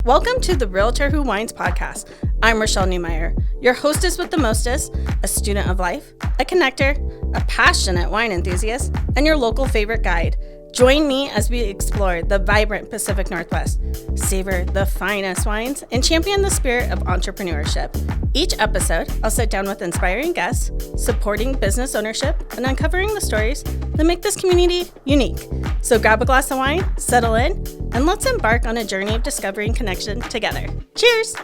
Welcome to the Realtor Who Wines podcast. I'm Rashelle Newmyer, your hostess with the mostest, a student of life, a connector, a passionate wine enthusiast, and your local favorite guide. Join me as we explore the vibrant Pacific Northwest, savor the finest wines, and champion the spirit of entrepreneurship. Each episode, I'll sit down with inspiring guests, supporting business ownership, and uncovering the stories that make this community unique. So grab a glass of wine, settle in, and let's embark on a journey of discovery and connection together. Cheers!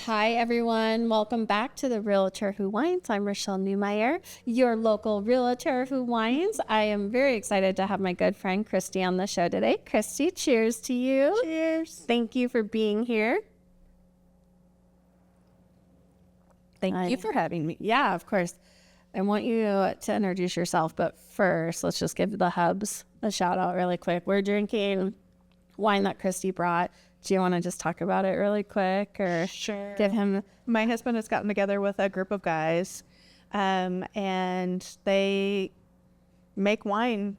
Hi, everyone. Welcome back to the Realtor Who Wines. I'm Rashelle Newmyer, your local Realtor Who Wines. I am very excited to have my good friend Kristy on the show today. Kristy, cheers to you. Cheers. Thank you for being here. Thank you for having me. Yeah, of course. I want you to introduce yourself, but first, let's just give the hubs a shout out really quick. We're drinking wine that Kristy brought. Do you want to just talk about it really quick, or Sure. give him? My husband has gotten together with a group of guys, and they make wine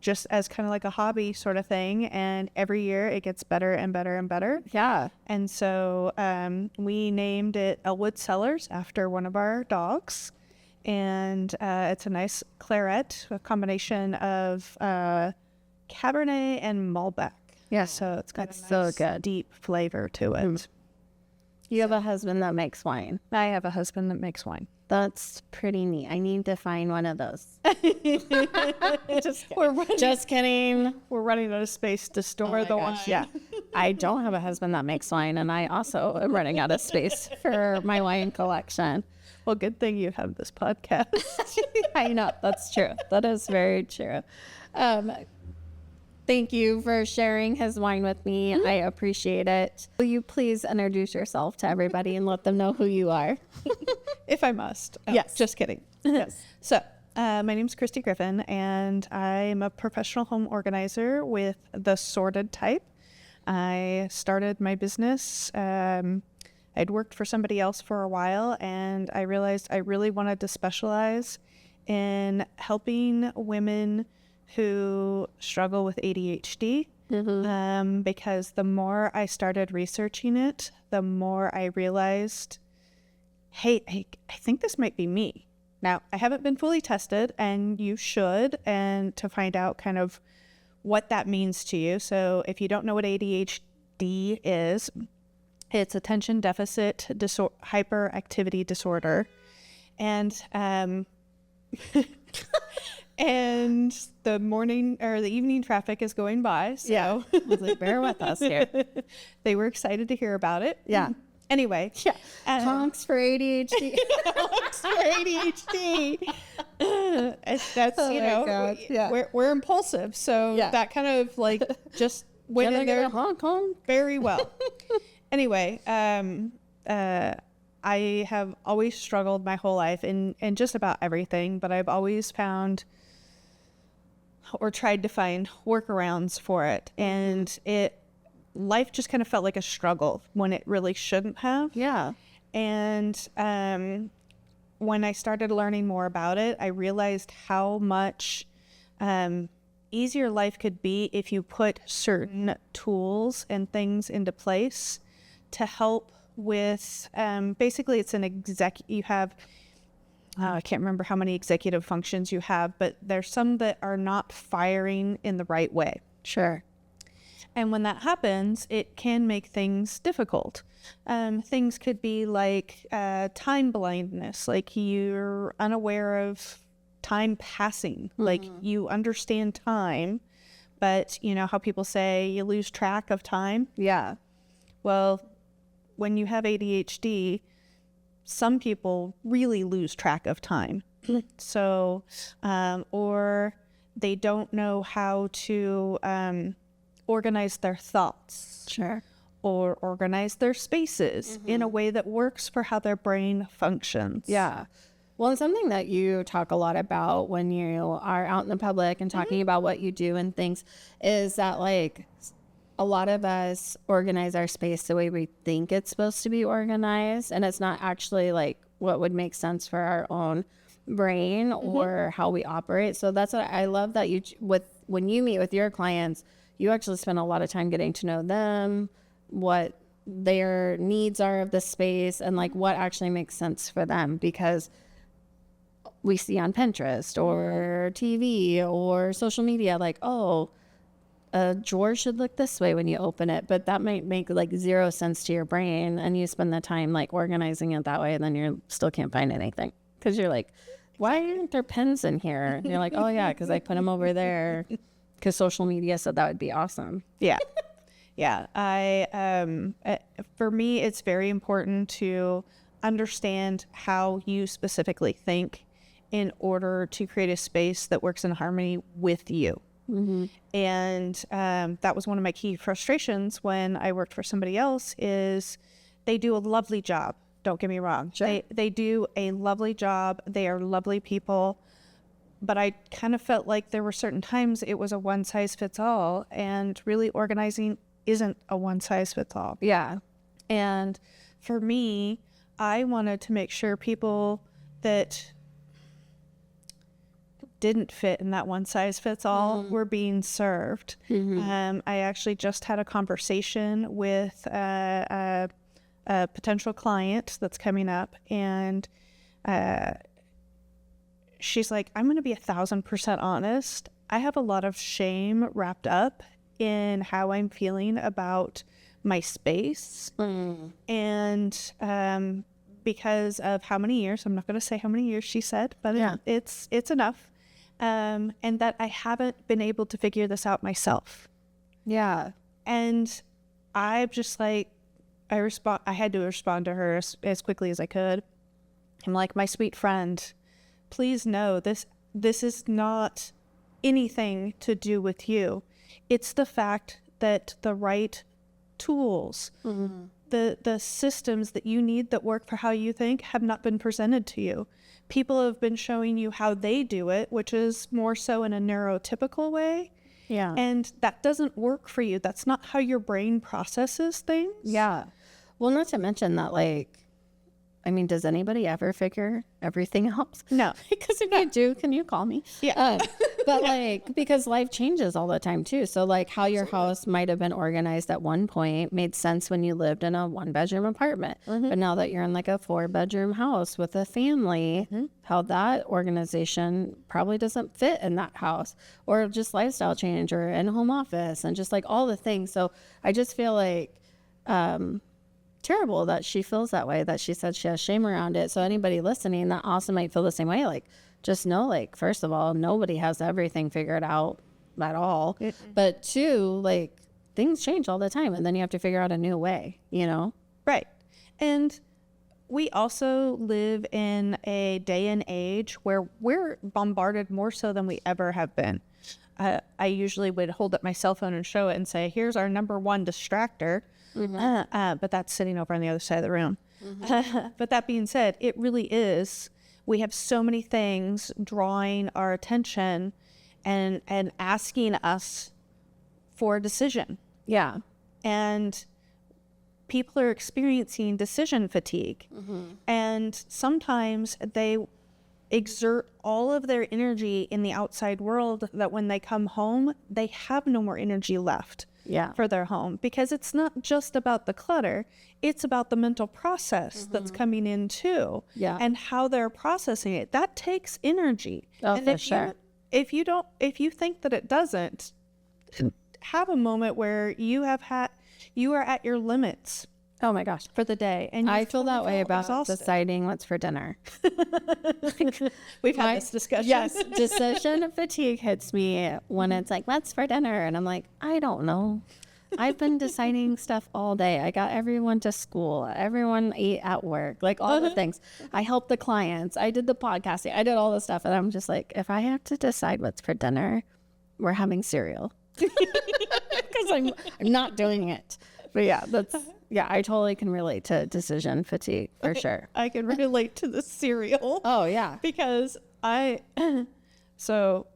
just as kind of like a hobby sort of thing. And every year it gets better and better and better. Yeah. And so we named it Elwood Cellars after one of our dogs. And it's a nice Claret, a combination of Cabernet and Malbec. Yeah. So it's got That's a so nice good. deep flavor to it. You have a husband that makes wine. I have a husband that makes wine. That's pretty neat. I need to find one of those. Just kidding. We're running out of space to store the ones. Yeah. I don't have a husband that makes wine, and I also am running out of space for my wine collection. Well, good thing you have this podcast. I know. That's true. That is very true. Thank you for sharing his wine with me. I appreciate it. Will you please introduce yourself to everybody and let them know who you are? If I must. Yes. Just kidding. Yes. So, my name's Kristy Griffin, and I'm a professional home organizer with the sorted type. I started my business. I'd worked for somebody else for a while, and I realized I really wanted to specialize in helping women who struggle with ADHD. Because the more I started researching it, the more I realized, hey, I think this might be me. Now, I haven't been fully tested, and you should, and to find out kind of what that means to you. So if you don't know what ADHD is, it's attention deficit hyperactivity disorder. And and the morning or the evening traffic is going by. So Yeah. I was like, bear with us here. they were excited to hear about it. Yeah. Anyway. Yeah. Honks for ADHD. Honks for ADHD. That's, Oh you my know, God. Yeah. we're impulsive. So Yeah. that kind of like just went in there honk, honk. very well. Anyway, I have always struggled my whole life in just about everything, but I've always found or tried to find workarounds for it. And life just kind of felt like a struggle when it really shouldn't have. Yeah. And when I started learning more about it, I realized how much easier life could be if you put certain tools and things into place to help with, basically it's you have, I can't remember how many executive functions you have, but there's some that are not firing in the right way. Sure. And when that happens, it can make things difficult. Things could be like time blindness, like you're unaware of time passing, like you understand time, but you know how people say you lose track of time? Yeah. Well, when you have ADHD, some people really lose track of time. So, or they don't know how to organize their thoughts. Sure. Or organize their spaces in a way that works for how their brain functions. Yeah. Well, and something that you talk a lot about when you are out in the public and talking about what you do and things is that, like, a lot of us organize our space the way we think it's supposed to be organized, and it's not actually like what would make sense for our own brain or how we operate. So that's what I love that when you meet with your clients, you actually spend a lot of time getting to know them, what their needs are of the space, and like what actually makes sense for them, because we see on Pinterest or TV or social media, like, oh, a drawer should look this way when you open it, but that might make like zero sense to your brain, and you spend the time like organizing it that way, and then you still can't find anything because you're like, why aren't there pens in here? And you're like, oh yeah, because I put them over there because social media said that would be awesome. Yeah. Yeah. For me, it's very important to understand how you specifically think in order to create a space that works in harmony with you. Mm-hmm. And that was one of my key frustrations when I worked for somebody else, is they do a lovely job. Don't get me wrong. Sure. They do a lovely job. They are lovely people. But I kind of felt like there were certain times it was a one size fits all, and really organizing isn't a one size fits all. Yeah. And for me, I wanted to make sure people that didn't fit in that one size fits all were being served. Mm-hmm. I actually just had a conversation with a potential client that's coming up, and she's like, I'm going to be 1,000% honest. I have a lot of shame wrapped up in how I'm feeling about my space. And because of how many years, I'm not going to say how many years she said, but yeah, it's enough. And that I haven't been able to figure this out myself. Yeah. And I'm just like, I had to respond to her as quickly as I could. I'm like, my sweet friend, please know this is not anything to do with you. It's the fact that the right tools, the systems that you need that work for how you think have not been presented to you. People have been showing you how they do it, which is more so in a neurotypical way. Yeah. And that doesn't work for you. That's not how your brain processes things. Yeah. Well, not to mention that, like, I mean, does anybody ever figure everything out? No. Because if you do, can you call me? Yeah. But like, because life changes all the time too. So like how your house might have been organized at one point made sense when you lived in a 1-bedroom apartment. Mm-hmm. But now that you're in like a 4-bedroom house with a family, how that organization probably doesn't fit in that house, or just lifestyle change, or in home office, and just like all the things. So I just feel like, terrible that she feels that way, that she said she has shame around it. So anybody listening that also might feel the same way, like, just know, like, first of all, nobody has everything figured out at all. But two, like, things change all the time, and then you have to figure out a new way, you know? Right. And we also live in a day and age where we're bombarded more so than we ever have been. I usually would hold up my cell phone and show it and say, here's our number one distractor. But that's sitting over on the other side of the room. But that being said, it really is. We have so many things drawing our attention and asking us for a decision. Yeah. And people are experiencing decision fatigue. And sometimes they exert all of their energy in the outside world, that when they come home, they have no more energy left. For their home, because it's not just about the clutter, it's about the mental process that's coming in too, and how they're processing it. That takes energy. And for sure. If you think that it doesn't, have a moment where you are at your limits. Oh my gosh. For the day. And I feel that way about deciding what's for dinner. We've had this discussion. Yes. Decision fatigue hits me when it's like, what's for dinner? And I'm like, I don't know. I've been deciding stuff all day. I got everyone to school. Everyone ate at work. Like all the things. I helped the clients. I did the podcasting. I did all the stuff. And I'm just like, if I have to decide what's for dinner, we're having cereal. Because I'm not doing it. But yeah, I totally can relate to decision fatigue for sure. I can relate to the cereal. Oh, yeah. Because so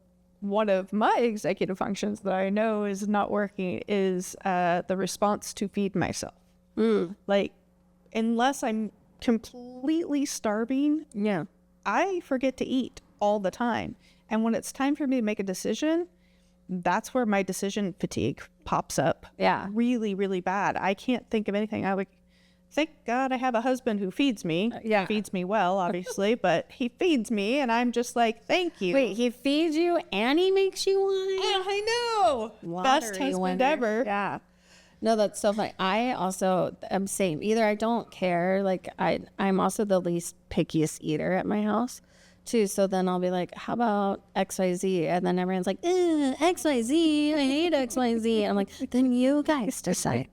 one of my executive functions that I know is not working is the response to feed myself. Like, unless I'm completely starving, I forget to eat all the time. And when it's time for me to make a decision, that's where my decision fatigue pops up. Yeah. Really, really bad. I can't think of anything. I would thank God I have a husband who feeds me. Yeah. Feeds me well, obviously, but he feeds me and I'm just like, thank you. Wait, he feeds you and he makes you wine? I know. Best husband winner. ever. Yeah. No, that's so funny. I also am same. Either I don't care. Like I'm also the least pickiest eater at my house too. So then I'll be like, how about XYZ? And then everyone's like, XYZ. I hate XYZ. I'm like, then you guys decide.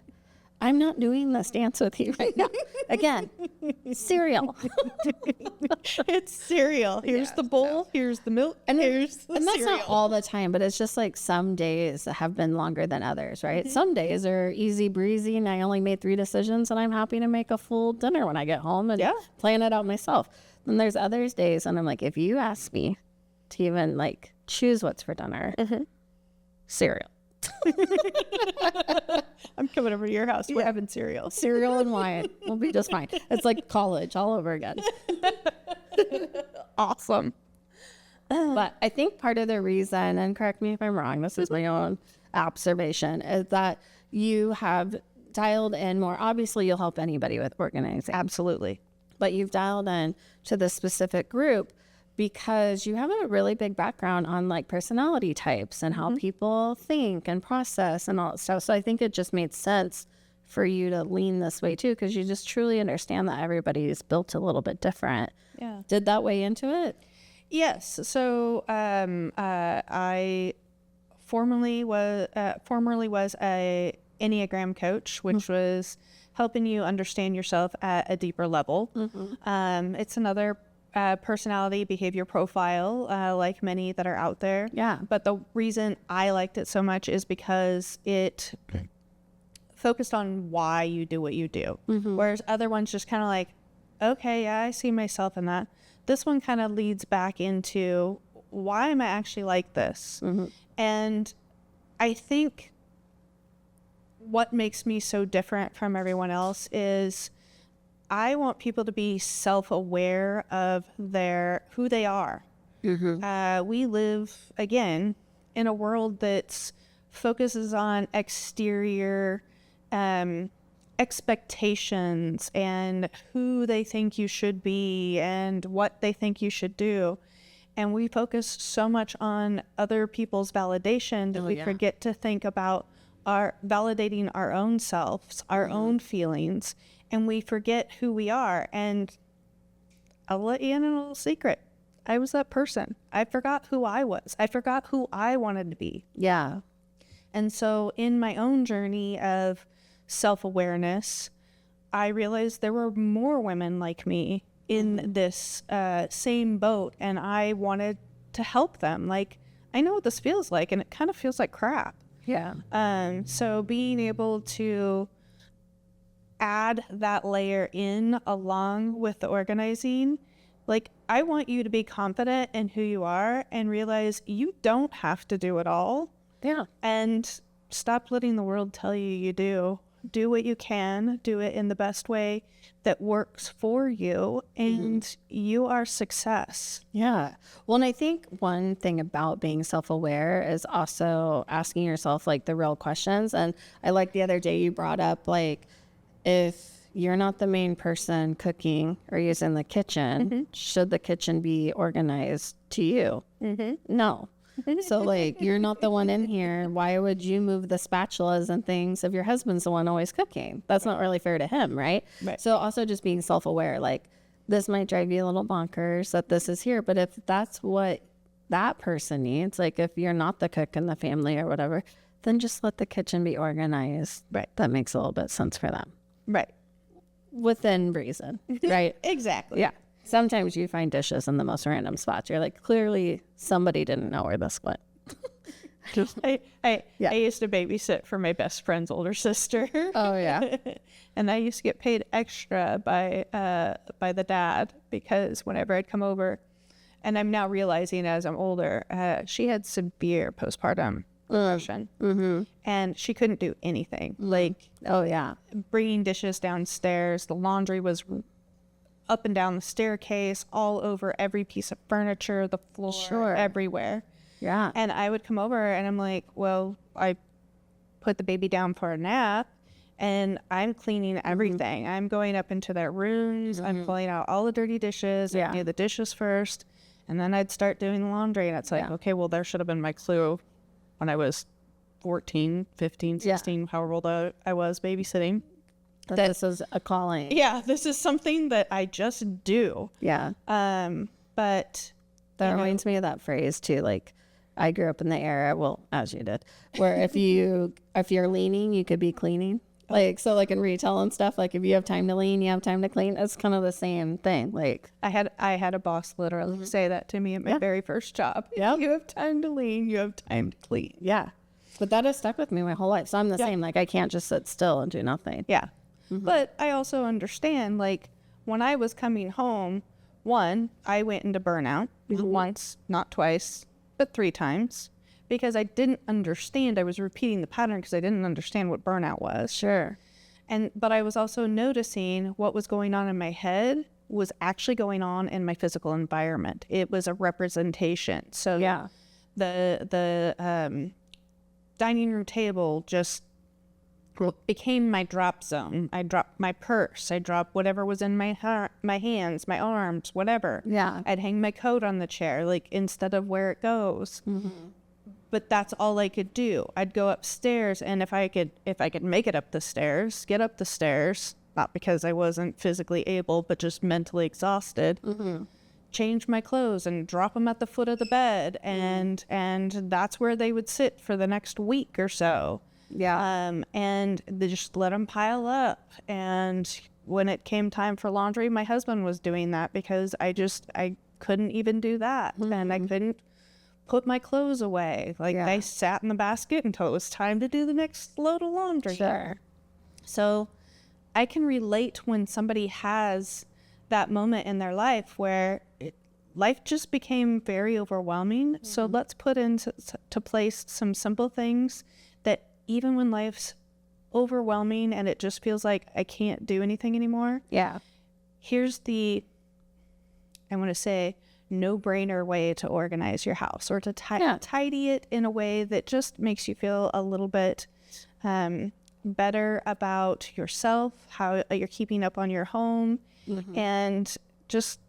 I'm not doing this dance with you right now. Again, cereal. It's cereal. Here's the bowl. Here's the milk. And here's the and that's cereal. not all the time, but it's just like some days have been longer than others, right? Some days are easy breezy and I only made 3 decisions and I'm happy to make a full dinner when I get home and plan it out myself. Then there's others days and I'm like, if you ask me to even like choose what's for dinner, cereal. I'm coming over to your house. We're having cereal. Cereal and wine. We'll be just fine. It's like college all over again. Awesome. But I think part of the reason, and correct me if I'm wrong, this is my own observation, is that you have dialed in more. Obviously, you'll help anybody with organizing. Absolutely. But you've dialed in to the specific group because you have a really big background on like personality types and how people think and process and all that stuff. So I think it just made sense for you to lean this way too, because you just truly understand that everybody is built a little bit different. Yeah. Did that weigh into it? Yes. So I formerly was a Enneagram coach, which was helping you understand yourself at a deeper level. It's another personality behavior profile, like many that are out there. Yeah. But the reason I liked it so much is because it focused on why you do what you do. Whereas other ones just kind of like, okay, yeah, I see myself in that. This one kind of leads back into why am I actually like this? And I think what makes me so different from everyone else is I want people to be self-aware of who they are. We live, again, in a world that focuses on exterior expectations and who they think you should be and what they think you should do. And we focus so much on other people's validation that we forget to think about validating our own selves, our own feelings, and we forget who we are. And I'll let you in on a little secret. I was that person. I forgot who I was. I forgot who I wanted to be. Yeah. And so in my own journey of self-awareness, I realized there were more women like me in this same boat, and I wanted to help them. Like, I know what this feels like, and it kind of feels like crap. Yeah. So being able to add that layer in along with the organizing, like, I want you to be confident in who you are and realize you don't have to do it all. Yeah. And stop letting the world tell you you do. Do what you can, do it in the best way that works for you, and you are success. Yeah. Well, and I think one thing about being self-aware is also asking yourself like the real questions. And I like the other day you brought up, like, if you're not the main person cooking or using the kitchen, should the kitchen be organized to you? No. So, like, you're not the one in here. Why would you move the spatulas and things if your husband's the one always cooking? That's not really fair to him, right? So also just being self-aware, like, this might drive you a little bonkers that this is here. But if that's what that person needs, like if you're not the cook in the family or whatever, then just let the kitchen be organized. Right. That makes a little bit of sense for them. Right. Within reason, right? Exactly. Yeah. Sometimes you find dishes in the most random spots. You're like, clearly somebody didn't know where this went. I used to babysit for my best friend's older sister. Oh, yeah. And I used to get paid extra by the dad because whenever I'd come over, and I'm now realizing as I'm older, she had severe postpartum depression. And she couldn't do anything. Like, oh, yeah. Bringing dishes downstairs, the laundry was up and down the staircase, all over every piece of furniture, the floor, everywhere. Yeah. And I would come over and I'm like, well, I put the baby down for a nap, and I'm cleaning everything. I'm going up into their rooms. I'm pulling out all the dirty dishes. I do the dishes first, and then I'd start doing the laundry. And it's like, okay, well, there should have been my clue when I was 14, 15, 16, however old I was babysitting. That this is a calling. Yeah, this is something that I just do. Yeah. But that reminds me of that phrase too. Like, I grew up in the era, well, as you did, where if you're leaning, you could be cleaning. Like, so like in retail and stuff, like if you have time to lean, you have time to clean. It's kind of the same thing. Like I had a boss literally say that to me at my very first job. Yeah. You have time to lean, you have time to clean. Yeah. But that has stuck with me my whole life. So I'm the same. Like, I can't just sit still and do nothing. Yeah. But I also understand, like, when I was coming home, one, I went into burnout once, not twice, but 3 times. Because I didn't understand. I was repeating the pattern because I didn't understand what burnout was. Sure. But I was also noticing what was going on in my head was actually going on in my physical environment. It was a representation. So the dining room table just became my drop zone. I dropped my purse. I dropped whatever was in my hands, my arms, whatever. Yeah. I'd hang my coat on the chair, like, instead of where it goes. But that's all I could do. I'd go upstairs, and if I could make it up the stairs, get up the stairs, not because I wasn't physically able, but just mentally exhausted, change my clothes and drop them at the foot of the bed, and that's where they would sit for the next week or so. Yeah. And they just let them pile up. And when it came time for laundry, my husband was doing that because I couldn't even do that, and I couldn't put my clothes away. Like, they sat in the basket until it was time to do the next load of laundry. Sure. So I can relate when somebody has that moment in their life where life just became very overwhelming. So let's put into place some simple things that even when life's overwhelming and it just feels like I can't do anything anymore. Yeah. Here's I want to say, no-brainer way to organize your house, or to tidy it in a way that just makes you feel a little bit better about yourself, how you're keeping up on your home, and just,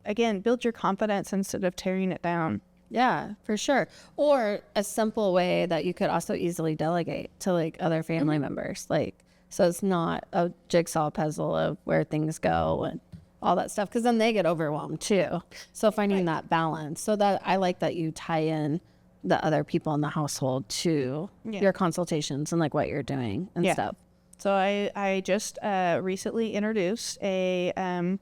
again, build your confidence instead of tearing it down. Yeah, for sure. Or a simple way that you could also easily delegate to, like, other family members. Like, so it's not a jigsaw puzzle of where things go and all that stuff, because then they get overwhelmed too. So finding that balance, so that I like that you tie in the other people in the household to your consultations and like what you're doing and stuff. So I just recently introduced a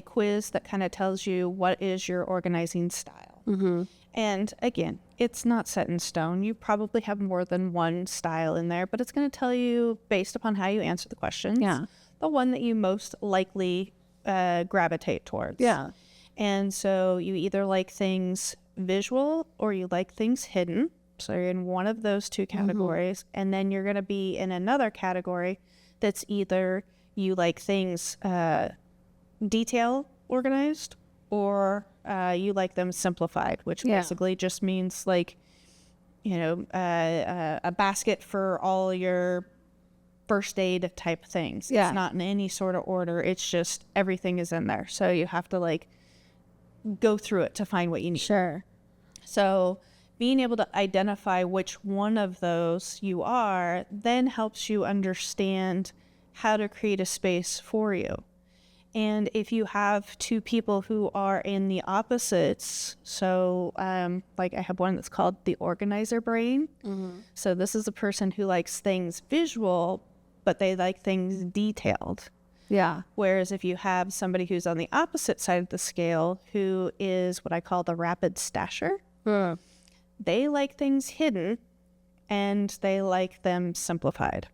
quiz that kind of tells you what is your organizing style. And again, it's not set in stone. You probably have more than one style in there, but it's going to tell you, based upon how you answer the questions, the one that you most likely gravitate towards. Yeah. And so you either like things visual or you like things hidden. So you're in one of those 2 categories. And then you're going to be in another category that's either you like things detail organized, or you like them simplified, which basically just means, like, you know, a basket for all your first aid type things. It's not in any sort of order. It's just everything is in there. So you have to, like, go through it to find what you need. Sure. So being able to identify which one of those you are then helps you understand how to create a space for you. And if you have 2 people who are in the opposites, so like I have one that's called the organizer brain. So this is a person who likes things visual, but they like things detailed. Yeah. Whereas if you have somebody who's on the opposite side of the scale, who is what I call the rapid stasher, they like things hidden and they like them simplified.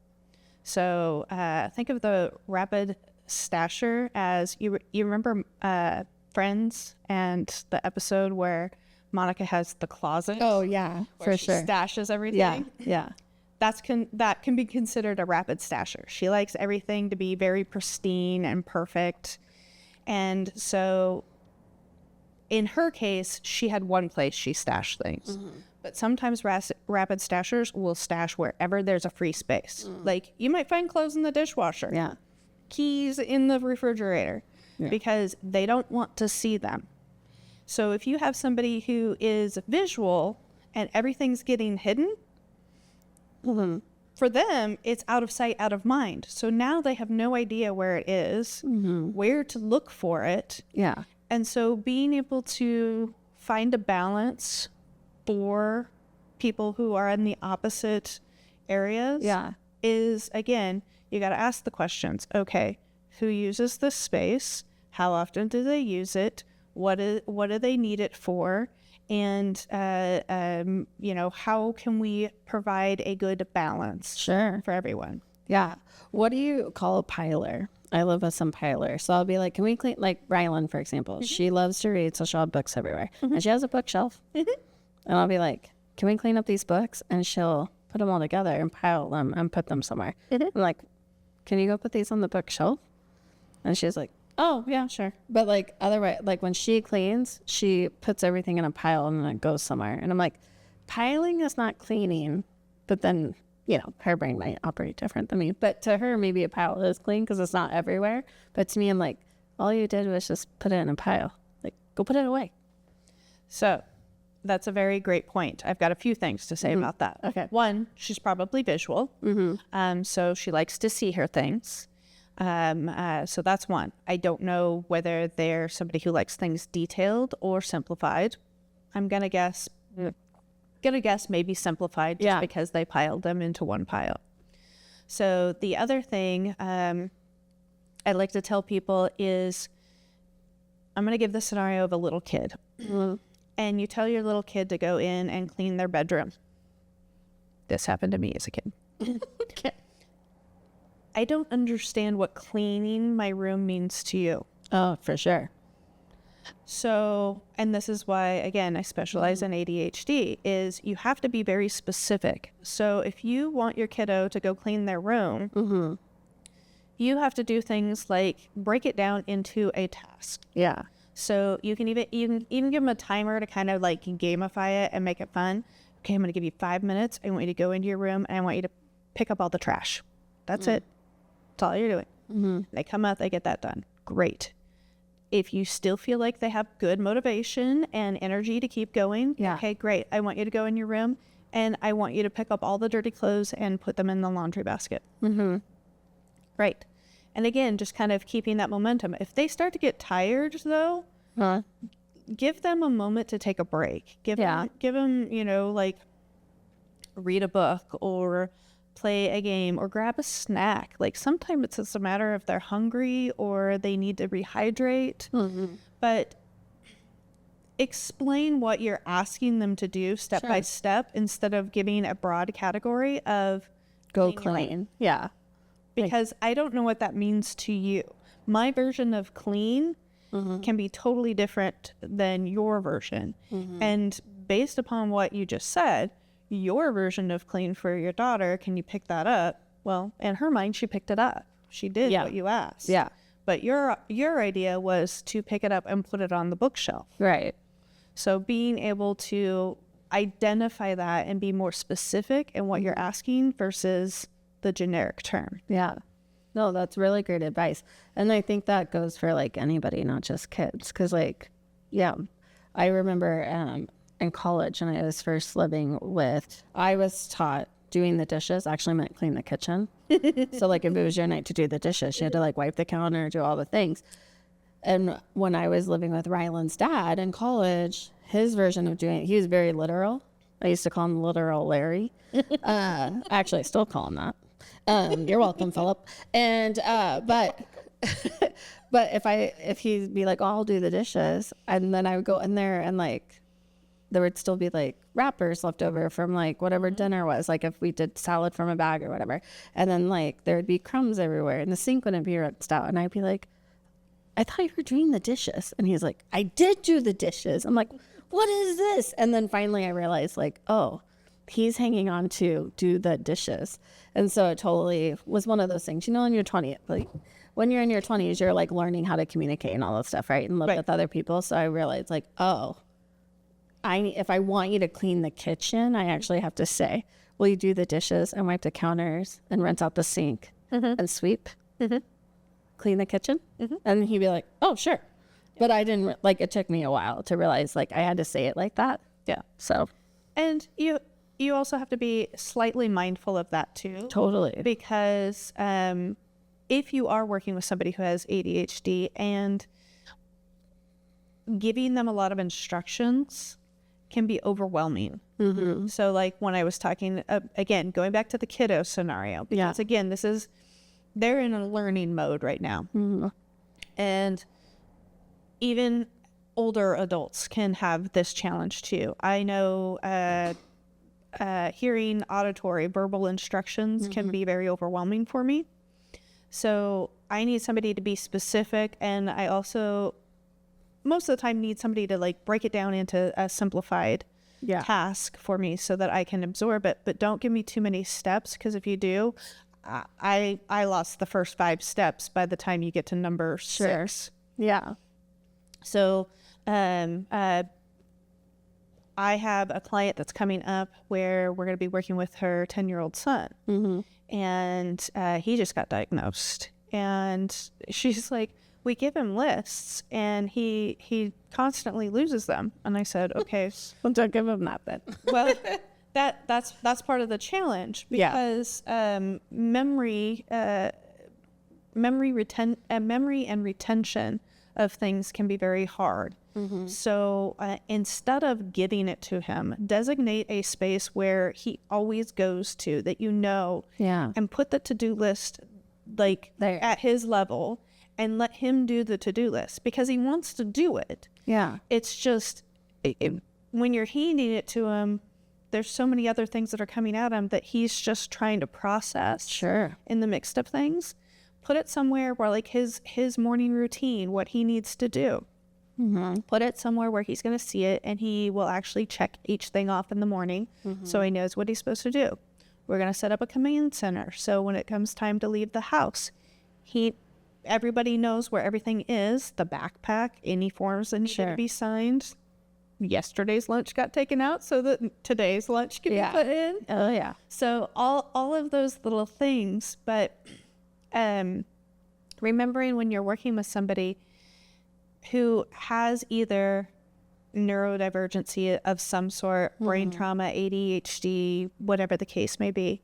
So think of the rapid stasher as, you remember Friends and the episode where Monica has the closet? Oh, yeah, for sure. Stashes everything. Yeah, yeah. That can be considered a rapid stasher. She likes everything to be very pristine and perfect. And so in her case, she had one place she stashed things. But sometimes rapid stashers will stash wherever there's a free space. Like, you might find clothes in the dishwasher. Yeah. Keys in the refrigerator. Yeah. Because they don't want to see them. So if you have somebody who is visual and everything's getting hidden, for them, it's out of sight, out of mind. So now they have no idea where it is, where to look for it. Yeah. And so being able to find a balance for people who are in the opposite areas is, again, you got to ask the questions. Okay, who uses this space? How often do they use it? What do they need it for? And, how can we provide a good balance for everyone? Yeah. What do you call a piler? I live with some pilers. So I'll be like, can we clean, like Rylan, for example, she loves to read, so she'll have books everywhere. And she has a bookshelf. And I'll be like, can we clean up these books? And she'll put them all together and pile them and put them somewhere. I'm like, can you go put these on the bookshelf? And she's like, oh, yeah, sure. But like otherwise, like when she cleans, she puts everything in a pile and then it goes somewhere. And I'm like, piling is not cleaning. But then, her brain might operate different than me. But to her, maybe a pile is clean because it's not everywhere. But to me, I'm like, all you did was just put it in a pile. Like, go put it away. So that's a very great point. I've got a few things to say about that. Okay. One, she's probably visual. So she likes to see her things. So that's one. I don't know whether they're somebody who likes things detailed or simplified. I'm going to guess maybe simplified just because they piled them into one pile. So the other thing I like to tell people is, I'm going to give the scenario of a little kid. And you tell your little kid to go in and clean their bedroom. This happened to me as a kid. Okay. I don't understand what cleaning my room means to you. Oh, for sure. So, and this is why, again, I specialize in ADHD, is you have to be very specific. So if you want your kiddo to go clean their room, you have to do things like break it down into a task. Yeah. So you can even give them a timer to kind of like gamify it and make it fun. Okay, I'm going to give you 5 minutes. I want you to go into your room and I want you to pick up all the trash. That's it. That's all you're doing. They come out, they get that done. Great. If you still feel like they have good motivation and energy to keep going, okay, great. I want you to go in your room and I want you to pick up all the dirty clothes and put them in the laundry basket. Great. And again, just kind of keeping that momentum. If they start to get tired, though, give them a moment to take a break. Give them, like read a book or play a game or grab a snack. Like sometimes it's just a matter of they're hungry or they need to rehydrate. But explain what you're asking them to do step by step instead of giving a broad category of go clean. Yeah. Because I don't know what that means to you. My version of clean can be totally different than your version. And based upon what you just said, your version of clean for your daughter, can you pick that up? Well, in her mind, she picked it up. She did what you asked. Yeah. But your idea was to pick it up and put it on the bookshelf. Right. So being able to identify that and be more specific in what you're asking versus the generic term. Yeah. No, that's really great advice. And I think that goes for like anybody, not just kids. Because I remember in college when I was first living I was taught doing the dishes actually meant clean the kitchen. So like if it was your night to do the dishes, you had to like wipe the counter, do all the things. And when I was living with Rylan's dad in college, his version of doing it, he was very literal. I used to call him Literal Larry. Actually, I still call him that. You're welcome, Philip. And but if he'd be like, oh, I'll do the dishes, and then I would go in there and like there would still be like wrappers left over from like whatever dinner was, like if we did salad from a bag or whatever, and then like there would be crumbs everywhere and the sink wouldn't be rinsed out, and I'd be like, I thought you were doing the dishes. And he's like, I did do the dishes. I'm like, what is this? And then finally I realized like, oh, he's hanging on to do the dishes. And so it totally was one of those things, in your 20s, like when you're in your 20s, you're like learning how to communicate and all that stuff, right? And live with other people. So I realized like, oh, if I want you to clean the kitchen, I actually have to say, will you do the dishes and wipe the counters and rinse out the sink and sweep, clean the kitchen? And he'd be like, oh, sure. But I didn't, like, it took me a while to realize, like, I had to say it like that. Yeah. So. And you also have to be slightly mindful of that too. Totally. Because if you are working with somebody who has ADHD and giving them a lot of instructions can be overwhelming. So like when I was talking, again, going back to the kiddo scenario, because again, they're in a learning mode right now. And even older adults can have this challenge too. I know hearing auditory, verbal instructions can be very overwhelming for me. So I need somebody to be specific, and I also most of the time need somebody to like break it down into a simplified task for me so that I can absorb it. But don't give me too many steps, because if you do, I lost the first 5 steps by the time you get to number 6. Yeah. So I have a client that's coming up where we're going to be working with her 10-year-old son. And he just got diagnosed. And she's like, we give him lists and he constantly loses them. And I said, okay. Well, don't give him that then. Well, that's part of the challenge, because memory and retention of things can be very hard. So instead of giving it to him, designate a space where he always goes to, that and put the to-do list like there at his level, and let him do the to-do list, because he wants to do it. It's just when you're handing it to him, there's so many other things that are coming at him that he's just trying to process in the mix of things. Put it somewhere where like his morning routine, what he needs to do. Put it somewhere where he's going to see it, and he will actually check each thing off in the morning, so he knows what he's supposed to do. We're going to set up a command center, so when it comes time to leave the house, everybody knows where everything is, the backpack, any forms that need to be signed. Yesterday's lunch got taken out so that today's lunch can be put in. Oh, yeah. So all of those little things, but remembering when you're working with somebody who has either neurodivergency of some sort, brain trauma, ADHD, whatever the case may be,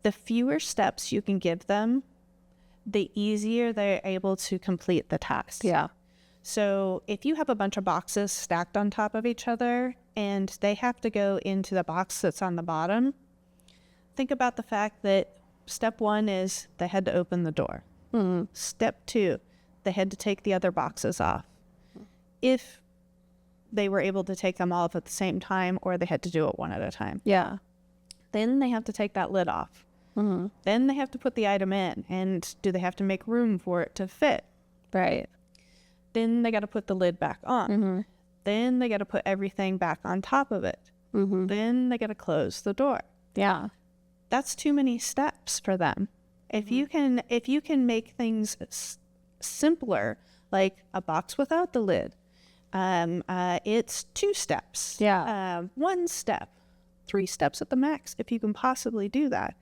the fewer steps you can give them, the easier they're able to complete the task. So if you have a bunch of boxes stacked on top of each other and they have to go into the box that's on the bottom, think about the fact that step 1 is they had to open the door. Step 2, they had to take the other boxes off. If they were able to take them all off at the same time, or they had to do it one at a time. Then they have to take that lid off. Then they have to put the item in, and do they have to make room for it to fit? Then they got to put the lid back on. Then they got to put everything back on top of it. Then they got to close the door. That's too many steps for them. If you can make things simpler, like a box without the lid, it's 2 steps. 1 step, 3 steps at the max, if you can possibly do that.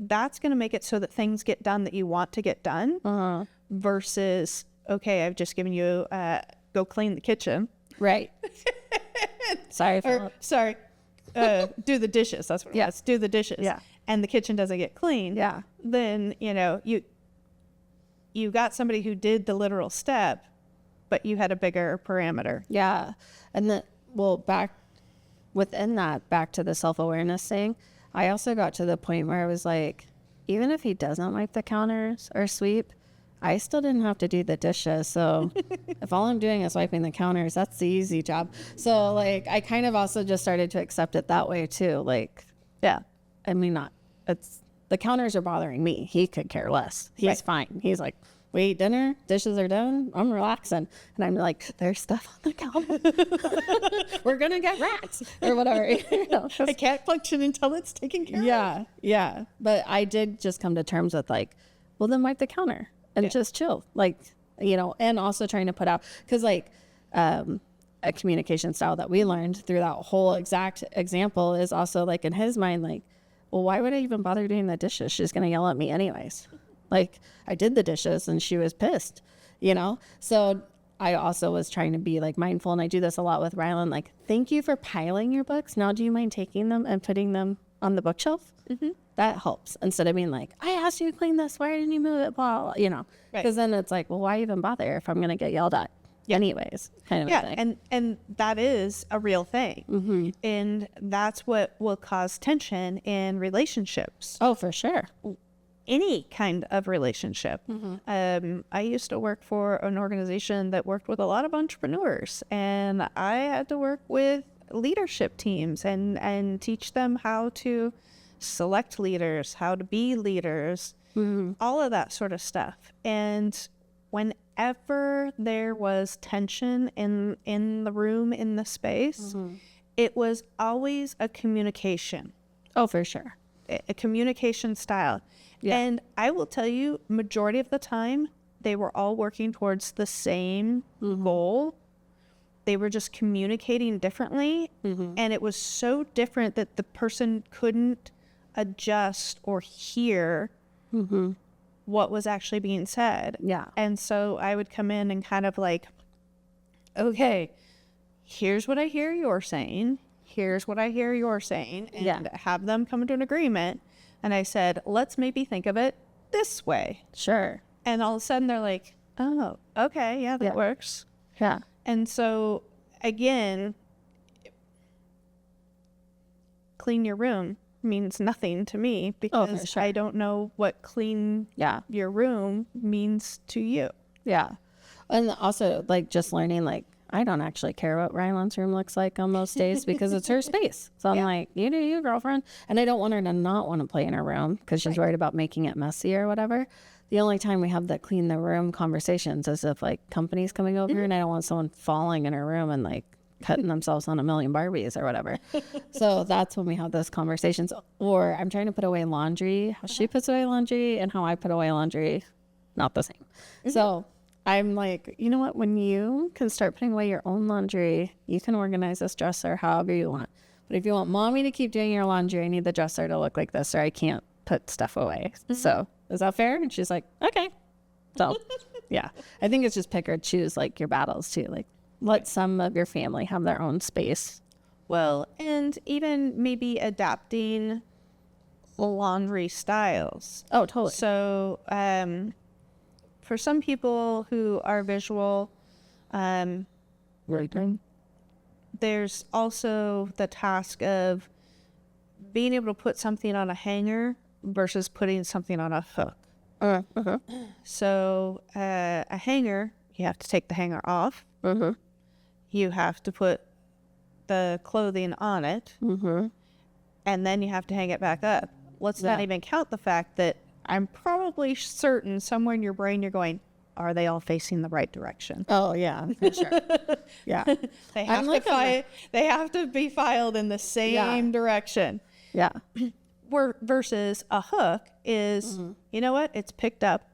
That's going to make it so that things get done that you want to get done, versus, okay, I've just given you go clean the kitchen. Sorry. Do the dishes. That's what it was. Do the dishes. And the kitchen doesn't get cleaned. Then, you got somebody who did the literal step, but you had a bigger parameter. And then, back to the self-awareness thing, I also got to the point where I was like, even if he doesn't wipe the counters or sweep, I still didn't have to do the dishes. So if all I'm doing is wiping the counters, that's the easy job. So like, I kind of also just started to accept it that way too. Like, I mean, the counters are bothering me. He could care less. He's fine. He's like, we ate dinner, dishes are done, I'm relaxing. And I'm like, there's stuff on the counter. We're going to get rats or whatever. I can't function until it's taken care of. But I did just come to terms with like, well, then wipe the counter and just chill. Like, and also trying to put out, because like, a communication style that we learned through that whole exact example is also like in his mind, like, well, why would I even bother doing the dishes? She's going to yell at me anyways. Like, I did the dishes and she was pissed, you know? So I also was trying to be like mindful, and I do this a lot with Rylan, like, thank you for piling your books. Now do you mind taking them and putting them on the bookshelf? That helps, instead of being like, I asked you to clean this, why didn't you move it, blah, blah, you know? Because then it's like, well, why even bother if I'm going to get yelled at anyways, kind of a thing. And that is a real thing. And that's what will cause tension in relationships. Oh, for sure. Any kind of relationship. I used to work for an organization that worked with a lot of entrepreneurs, and I had to work with leadership teams and teach them how to select leaders, how to be leaders, all of that sort of stuff. And whenever there was tension in the room, in the space, it was always a communication. Oh, for sure. A communication style. And I will tell you, majority of the time, they were all working towards the same goal. They were just communicating differently. And it was so different that the person couldn't adjust or hear what was actually being said. And so I would come in and kind of like, okay, here's what I hear you're saying. Here's what I hear you're saying. And have them come to an agreement. And I said, let's maybe think of it this way. Sure. And all of a sudden they're like, oh, okay, yeah, that works. Yeah. And so, again, clean your room means nothing to me because I don't know what clean your room means to you. Yeah. And also, like, just learning, like, I don't actually care what Rylan's room looks like on most days because it's her space. So I'm like, you do you, girlfriend. And I don't want her to not want to play in her room because she's worried about making it messy or whatever. The only time we have the clean the room conversations is if like company's coming over and I don't want someone falling in her room and like cutting themselves on a million Barbies or whatever. So that's when we have those conversations. Or I'm trying to put away laundry. How she puts away laundry and how I put away laundry, not the same. So I'm like, you know what? When you can start putting away your own laundry, you can organize this dresser however you want. But if you want mommy to keep doing your laundry, I need the dresser to look like this or I can't put stuff away. So is that fair? And she's like, okay. So yeah, I think it's just pick or choose like your battles too. Like let some of your family have their own space. Well, and even maybe adapting laundry styles. Oh, totally. So, for some people who are visual, there's also the task of being able to put something on a hanger versus putting something on a hook. So a hanger, you have to take the hanger off. You have to put the clothing on it, and then you have to hang it back up. Let's not even count the fact that I'm probably certain somewhere in your brain you're going, are they all facing the right direction? Oh, yeah, for sure. Yeah. They have to be filed in the same direction. Yeah. Versus a hook is, you know what? It's picked up.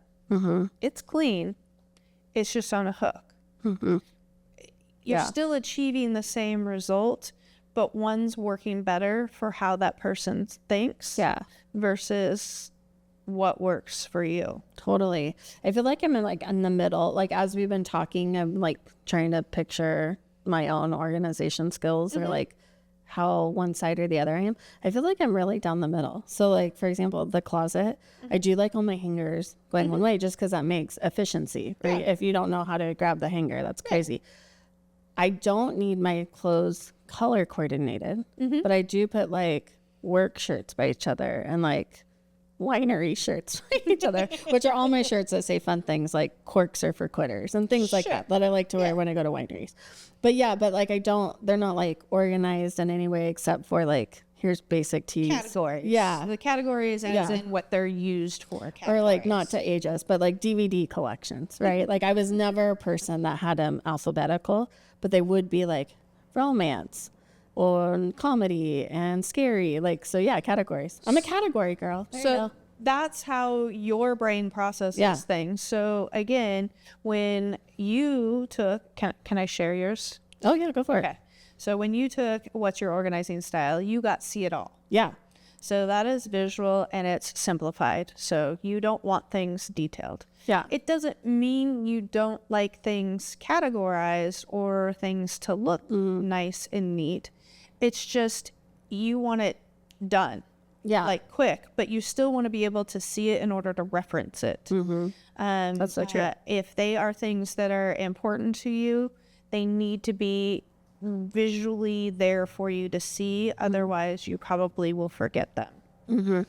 It's clean. It's just on a hook. You're still achieving the same result, but one's working better for how that person thinks versus what works for you. Totally. I feel like I'm in the middle. Like as we've been talking, I'm like trying to picture my own organization skills or like how one side or the other I am. I feel like I'm really down the middle. So like, for example, the closet, I do like all my hangers going one way just because that makes efficiency, right? If you don't know how to grab the hanger, that's crazy. I don't need my clothes color coordinated, but I do put like work shirts by each other and like winery shirts by each other, which are all my shirts that say fun things like corks are for quitters and things like that I like to wear when I go to wineries. But like they're not like organized in any way except for like, here's basic tees. Categories. Yeah. The categories as in what they're used for. Or like, not to age us, but like DVD collections, right? Like I was never a person that had them alphabetical, but they would be like romance or comedy and scary. Like, so yeah, categories. I'm a category girl. So that's how your brain processes things. So again, when you took, can I share yours? Oh, yeah, go for it. Okay. So when you took what's your organizing style, you got see it all. Yeah. So that is visual and it's simplified. So you don't want things detailed. Yeah. It doesn't mean you don't like things categorized or things to look nice and neat. It's just you want it done. Yeah. Like quick, but you still want to be able to see it in order to reference it. That's so true. If they are things that are important to you, they need to be visually there for you to see. Otherwise, you probably will forget them.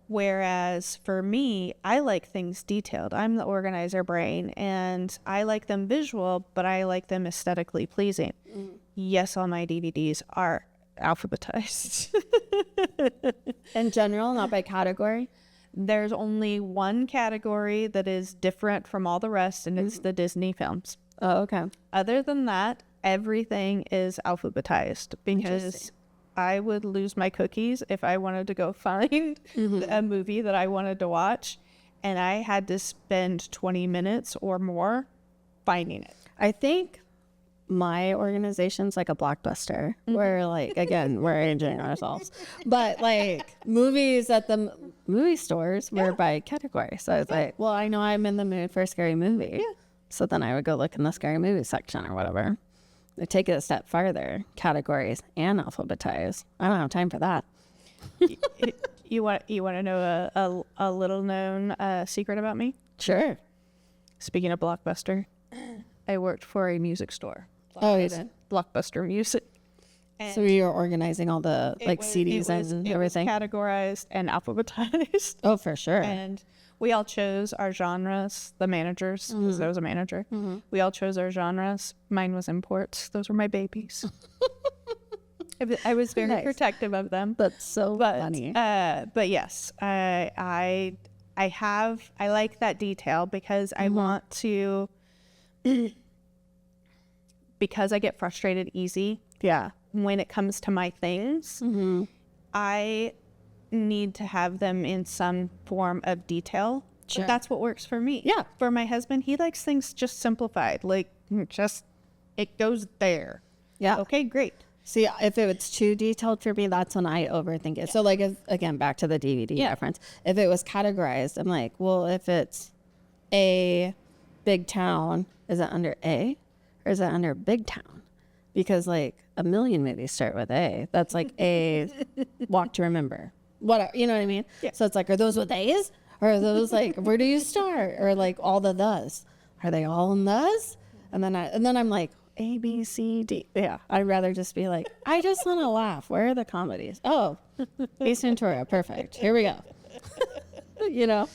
Whereas for me, I like things detailed. I'm the organizer brain, and I like them visual, but I like them aesthetically pleasing. Yes, all my DVDs are alphabetized. In general, not by category? There's only one category that is different from all the rest, and it's the Disney films. Oh, okay. Other than that, everything is alphabetized because I would lose my cookies if I wanted to go find a movie that I wanted to watch, and I had to spend 20 minutes or more finding it. I think my organization's like a Blockbuster where, like, again, we're aging ourselves, but like movies at the movie stores were by category. So I was like, well, I know I'm in the mood for a scary movie. So then I would go look in the scary movie section or whatever. I take it a step farther, categories and alphabetize. I don't have time for that. You want to know a little known secret about me? Sure. Speaking of Blockbuster, I worked for a music store. Oh, you did? Blockbuster Music. And so you were organizing all the CDs and everything? It was categorized and alphabetized. Oh, for sure. And we all chose our genres, the managers, because there was a manager. We all chose our genres. Mine was imports. Those were my babies. I was very protective of them. That's so funny. But yes, I like that detail because I want to, because I get frustrated easy. Yeah. When it comes to my things, I need to have them in some form of detail. Sure. But that's what works for me. Yeah. For my husband, he likes things just simplified. Like, just, it goes there. Yeah. Okay, great. See, if it's too detailed for me, that's when I overthink it. So, like, again, back to the DVD reference. If it was categorized, I'm like, well, if it's a big town, is it under A or is it under big town? Because, like, a million movies start with A. That's like A, Walk to Remember. Whatever, you know what I mean? Yeah. So it's like, are those with A's? Or are those like, where do you start? Or like all the thes? Are they all in thes? And then I'm like, A, B, C, D. Yeah, I'd rather just be like, I just want to laugh. Where are the comedies? Oh, Ace Ventura, perfect. Here we go. You know,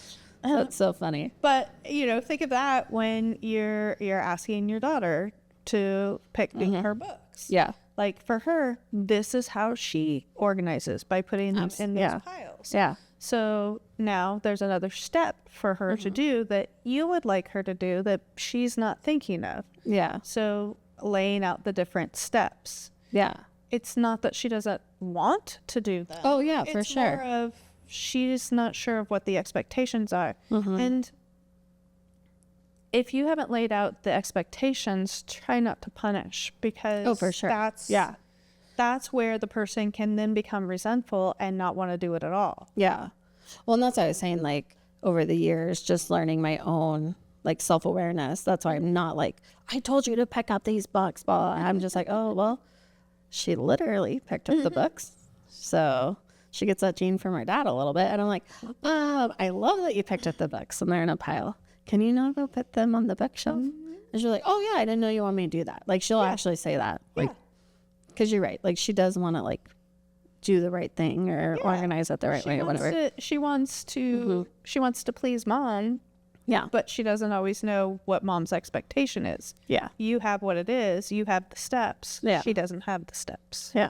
that's so funny. But, think of that when you're asking your daughter to pick her books. Yeah. Like for her, this is how she organizes by putting them in those piles. Yeah. So now there's another step for her to do that you would like her to do that she's not thinking of. Yeah. So laying out the different steps. Yeah. It's not that she doesn't want to do them. Oh, yeah, for sure. It's more of she's not sure of what the expectations are. And if you haven't laid out the expectations, try not to punish because for sure. That's where the person can then become resentful and not want to do it at all. Yeah. Well, and that's what I was saying, like, over the years, just learning my own, like, self-awareness. That's why I'm not like, I told you to pick up these books. But I'm just like, oh, well, she literally picked up the books. So she gets that gene from her dad a little bit. And I'm like, I love that you picked up the books and they're in a pile. Can you not go put them on the bookshelf? And she's like, oh, yeah, I didn't know you want me to do that. Like, she'll actually say that. Like, because you're right. Like, she does want to, like, do the right thing or organize it the right way or whatever. She wants to please mom. Yeah. But she doesn't always know what mom's expectation is. Yeah. You have what it is. You have the steps. Yeah. She doesn't have the steps. Yeah.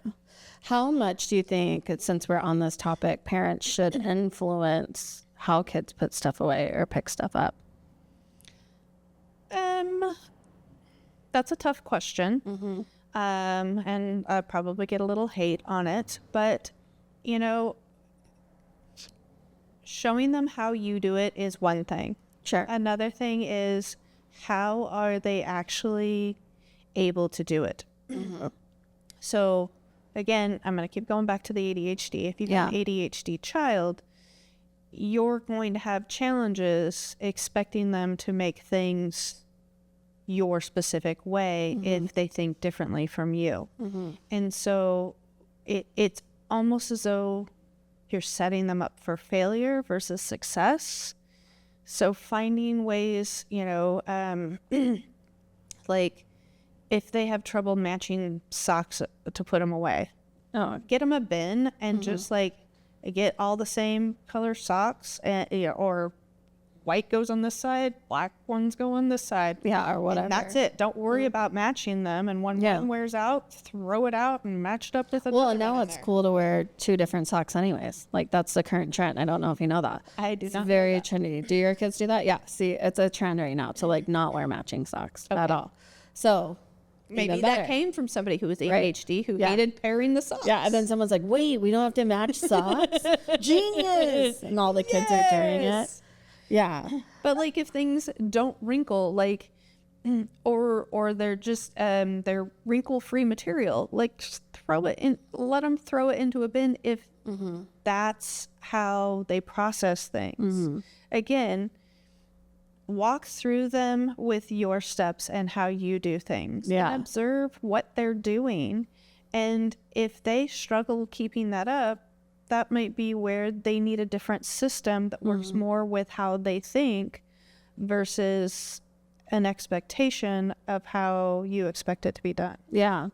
How much do you think, since we're on this topic, parents should influence how kids put stuff away or pick stuff up? That's a tough question. And I probably get a little hate on it, but showing them how you do it is one thing. Sure. Another thing is how are they actually able to do it? So again, I'm going to keep going back to the ADHD. If you've got an ADHD child, you're going to have challenges expecting them to make things your specific way if they think differently from you. And so it's almost as though you're setting them up for failure versus success. So finding ways, like if they have trouble matching socks to put them away, get them a bin and just like get all the same color socks, and or white goes on this side, black ones go on this side. Yeah, or whatever. And that's it. Don't worry about matching them. And when one wears out, throw it out and match it up with another. Well, and now it's cool to wear 2 different socks anyways. Like, that's the current trend. I don't know if you know that. I do it's not. Very trendy. Do your kids do that? Yeah. See, it's a trend right now to, like, not wear matching socks at all. So maybe that came from somebody who was ADHD who hated pairing the socks. Yeah, and then someone's like, wait, we don't have to match socks? Genius! And all the kids are doing it. Yeah. But like if things don't wrinkle, like or they're just they're wrinkle-free material, like just throw it in, let them throw it into a bin if that's how they process things. Again, walk through them with your steps and how you do things. Yeah. And observe what they're doing. And if they struggle keeping that up, that might be where they need a different system that works more with how they think versus an expectation of how you expect it to be done. Yeah.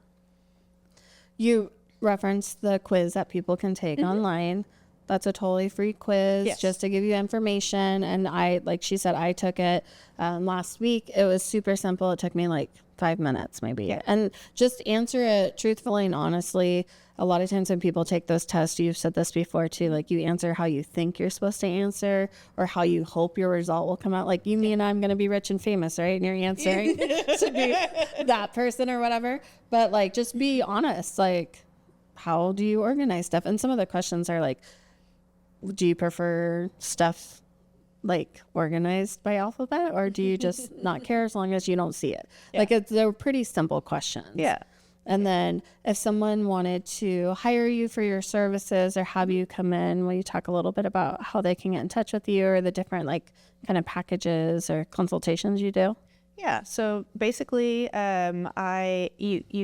You referenced the quiz that people can take online. That's a totally free quiz just to give you information. And like she said, I took it last week. It was super simple. It took me like 5 minutes maybe. Yeah. And just answer it truthfully and honestly. A lot of times when people take those tests, you've said this before too, like you answer how you think you're supposed to answer or how you hope your result will come out. Like you mean I'm going to be rich and famous, right? And you're answering to be that person or whatever. But like, just be honest. Like, how do you organize stuff? And some of the questions are like, do you prefer stuff like organized by alphabet, or do you just not care as long as you don't see it? Like they're pretty simple questions. Yeah. And then if someone wanted to hire you for your services or have you come in, will you talk a little bit about how they can get in touch with you or the different like kind of packages or consultations you do? Yeah. So basically, you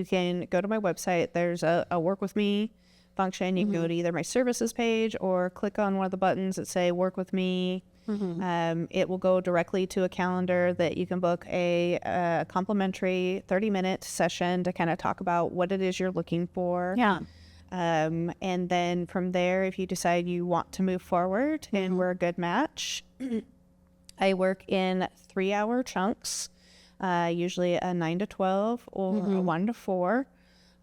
can go to my website. There's a work with me function. You can go to either my services page or click on one of the buttons that say work with me. It will go directly to a calendar that you can book a complimentary 30-minute session to kind of talk about what it is you're looking for. Yeah. And then from there, if you decide you want to move forward and we're a good match, I work in 3-hour chunks, usually a 9 to 12 or a 1 to 4.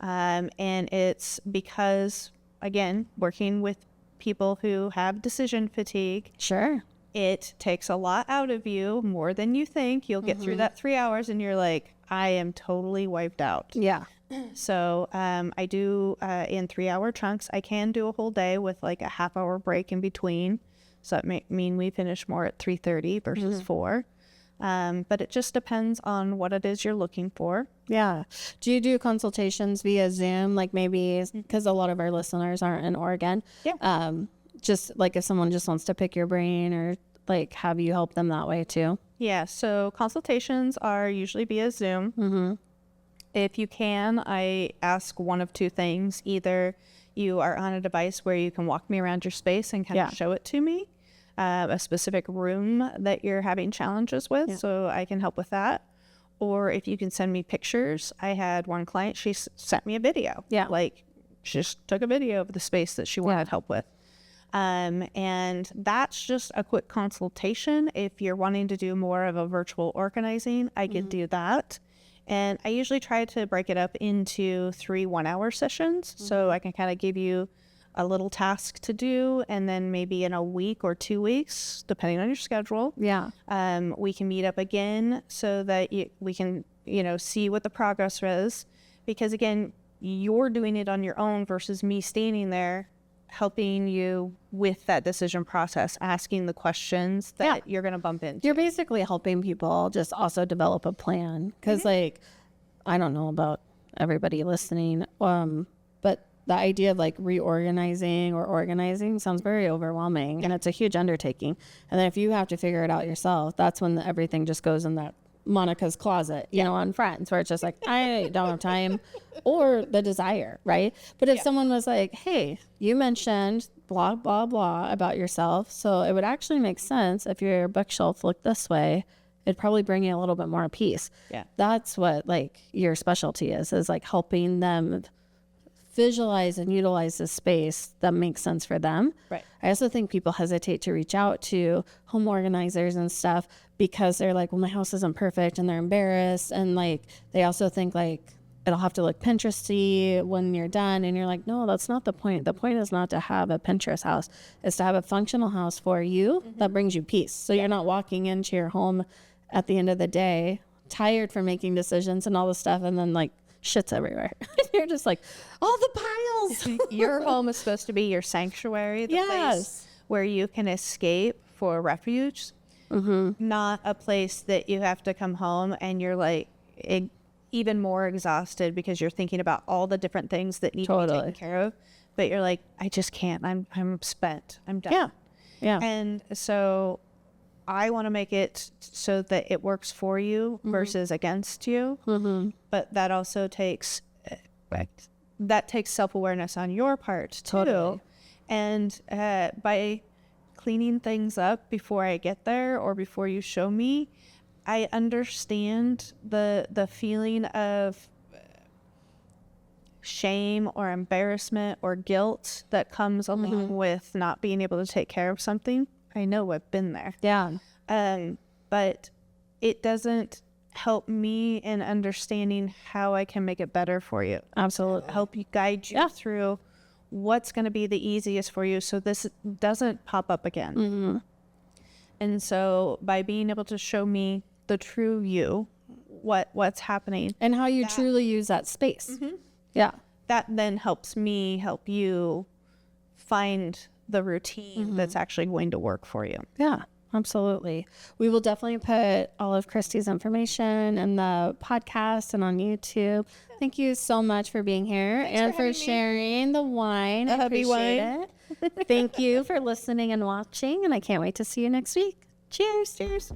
And it's because, again, working with people who have decision fatigue. Sure. It takes a lot out of you, more than you think. You'll get through that 3 hours and you're like, I am totally wiped out. Yeah. So I do in 3-hour chunks. I can do a whole day with like a half-hour break in between. So it may mean we finish more at 3:30 versus 4. But it just depends on what it is you're looking for. Yeah. Do you do consultations via Zoom? Like maybe because a lot of our listeners aren't in Oregon. Yeah. Just like if someone just wants to pick your brain or like have you help them that way too? Yeah. So consultations are usually via Zoom. If you can, I ask one of two things. Either you are on a device where you can walk me around your space and kind of show it to me, a specific room that you're having challenges with, so I can help with that. Or if you can send me pictures. I had one client, she sent me a video. Yeah. Like she just took a video of the space that she wanted help with. And that's just a quick consultation. If you're wanting to do more of a virtual organizing, I could do that. And I usually try to break it up into 3 1-hour sessions. So I can kind of give you a little task to do. And then maybe in a week or 2 weeks, depending on your schedule, we can meet up again so that we can, see what the progress is. Because again, you're doing it on your own versus me standing there helping you with that decision process, asking the questions that you're going to bump into. You're basically helping people just also develop a plan. Because like, I don't know about everybody listening. But the idea of like reorganizing or organizing sounds very overwhelming, and it's a huge undertaking. And then if you have to figure it out yourself, that's when everything just goes in that Monica's closet, you know, on Friends, where it's just like, I don't have time, or the desire, right? But if someone was like, hey, you mentioned blah, blah, blah about yourself, so it would actually make sense if your bookshelf looked this way, it'd probably bring you a little bit more peace. Yeah. That's what like your specialty is like helping them visualize and utilize the space that makes sense for them. Right. I also think people hesitate to reach out to home organizers and stuff because they're like, well, my house isn't perfect, and they're embarrassed. And like, they also think like it'll have to look Pinteresty when you're done. And you're like, no, that's not the point. The point is not to have a Pinterest house. It's to have a functional house for you that brings you peace. So you're not walking into your home at the end of the day, tired from making decisions and all this stuff. And then like, shit's everywhere. You're just like, all the piles. Your home is supposed to be your sanctuary, the place where you can escape for refuge, not a place that you have to come home and you're like even more exhausted because you're thinking about all the different things that need to be taken care of. But you're like, I just can't. I'm spent. I'm done. Yeah. And so I want to make it so that it works for you versus against you. But that also takes self-awareness on your part too. And by cleaning things up before I get there or before you show me, I understand the feeling of shame or embarrassment or guilt that comes along with not being able to take care of something. I know I've been there. Yeah. But it doesn't help me in understanding how I can make it better for you. Absolutely. Help you guide you through what's going to be the easiest for you so this doesn't pop up again. And so by being able to show me the true you, what's happening. And how you truly use that space. Yeah. That then helps me help you find the routine that's actually going to work for you. Yeah, absolutely. We will definitely put all of Kristy's information in the podcast and on YouTube. Thank you so much for being here. Thanks and for sharing the wine. I appreciate it. Thank you for listening and watching, and I can't wait to see you next week. Cheers. Cheers.